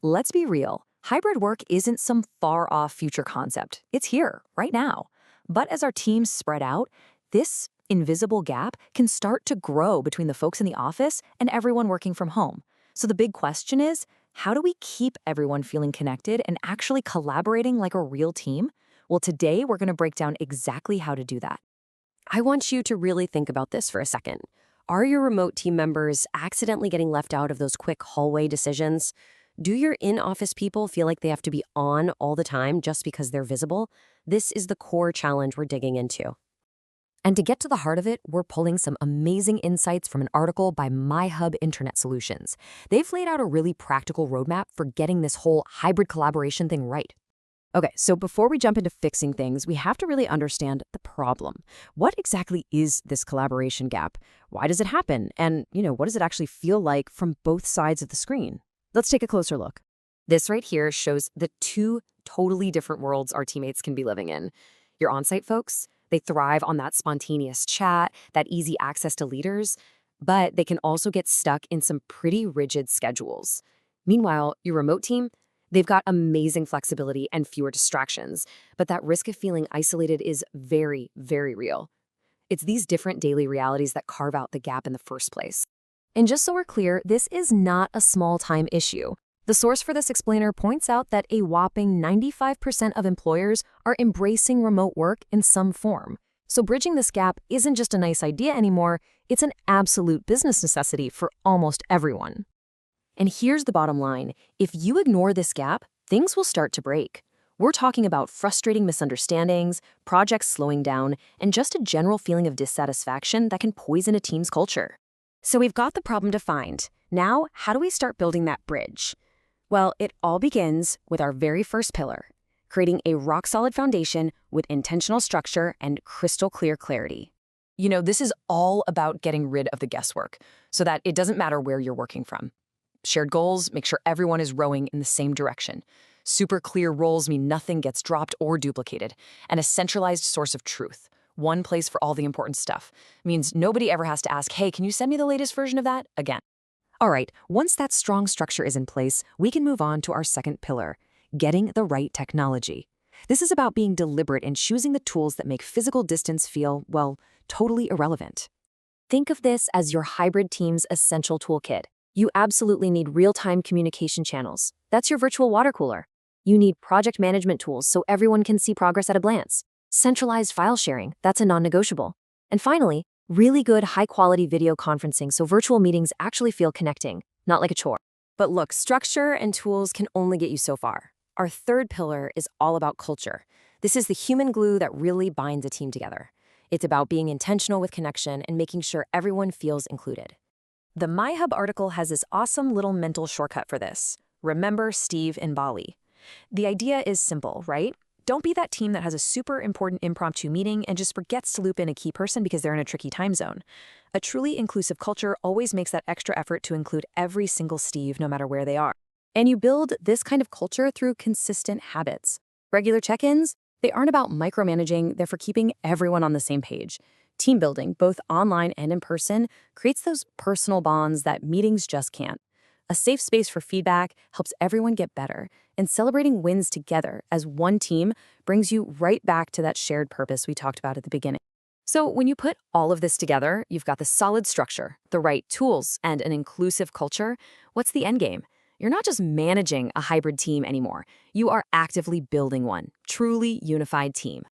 Let's be real. Hybrid work isn't some far-off future concept. It's here, right now. But as our teams spread out, this invisible gap can start to grow between the folks in the office and everyone working from home. So the big question is, how do we keep everyone feeling connected and actually collaborating like a real team? Well, today we're going to break down exactly how to do that. I want you to really think about this for a second. Are your remote team members accidentally getting left out of those quick hallway decisions? Do your in-office people feel like they have to be on all the time just because they're visible? This is the core challenge we're digging into. And to get to the heart of it, we're pulling some amazing insights from an article by MyHub Intranet Solutions. They've laid out a really practical roadmap for getting this whole hybrid collaboration thing right. Okay, so before we jump into fixing things, we have to really understand the problem. What exactly is this collaboration gap? Why does it happen? And, what does it actually feel like from both sides of the screen? Let's take a closer look. This right here shows the two totally different worlds our teammates can be living in. Your on-site folks, they thrive on that spontaneous chat, that easy access to leaders, but they can also get stuck in some pretty rigid schedules. Meanwhile, your remote team, they've got amazing flexibility and fewer distractions, but that risk of feeling isolated is very, very real. It's these different daily realities that carve out the gap in the first place. And just so we're clear, this is not a small-time issue. The source for this explainer points out that a whopping 95% of employers are embracing remote work in some form. So bridging this gap isn't just a nice idea anymore, it's an absolute business necessity for almost everyone. And here's the bottom line. If you ignore this gap, things will start to break. We're talking about frustrating misunderstandings, projects slowing down, and just a general feeling of dissatisfaction that can poison a team's culture. So we've got the problem defined. Now, how do we start building that bridge? Well, it all begins with our very first pillar, creating a rock-solid foundation with intentional structure and crystal clear clarity. This is all about getting rid of the guesswork so that it doesn't matter where you're working from. Shared goals make sure everyone is rowing in the same direction. Super clear roles mean nothing gets dropped or duplicated. And a centralized source of truth, one place for all the important stuff, means nobody ever has to ask, hey, can you send me the latest version of that again? All right, once that strong structure is in place, we can move on to our second pillar, getting the right technology. This is about being deliberate in choosing the tools that make physical distance feel, well, totally irrelevant. Think of this as your hybrid team's essential toolkit. You absolutely need real-time communication channels. That's your virtual water cooler. You need project management tools so everyone can see progress at a glance. Centralized file sharing, that's a non-negotiable. And finally, really good high-quality video conferencing so virtual meetings actually feel connecting, not like a chore. But look, structure and tools can only get you so far. Our third pillar is all about culture. This is the human glue that really binds a team together. It's about being intentional with connection and making sure everyone feels included. The MyHub article has this awesome little mental shortcut for this. Remember Steve in Bali. The idea is simple, right? Don't be that team that has a super important impromptu meeting and just forgets to loop in a key person because they're in a tricky time zone. A truly inclusive culture always makes that extra effort to include every single Steve, no matter where they are. And you build this kind of culture through consistent habits. Regular check-ins, they aren't about micromanaging, they're for keeping everyone on the same page. Team building, both online and in person, creates those personal bonds that meetings just can't. A safe space for feedback helps everyone get better, and celebrating wins together as one team brings you right back to that shared purpose we talked about at the beginning. So when you put all of this together, you've got the solid structure, the right tools, and an inclusive culture. What's the end game? You're not just managing a hybrid team anymore. You are actively building one, truly unified team.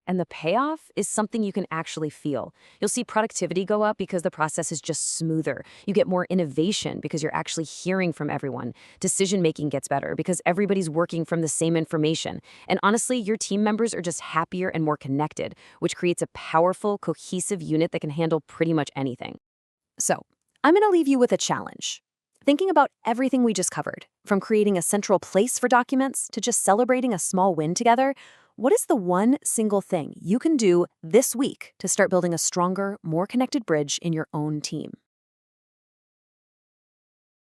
And the payoff is something you can actually feel. You'll see productivity go up because the process is just smoother. You get more innovation because you're actually hearing from everyone. Decision-making gets better because everybody's working from the same information. And honestly, your team members are just happier and more connected, which creates a powerful, cohesive unit that can handle pretty much anything. So, I'm going to leave you with a challenge. Thinking about everything we just covered, from creating a central place for documents to just celebrating a small win together, what is the one single thing you can do this week to start building a stronger, more connected bridge in your own team?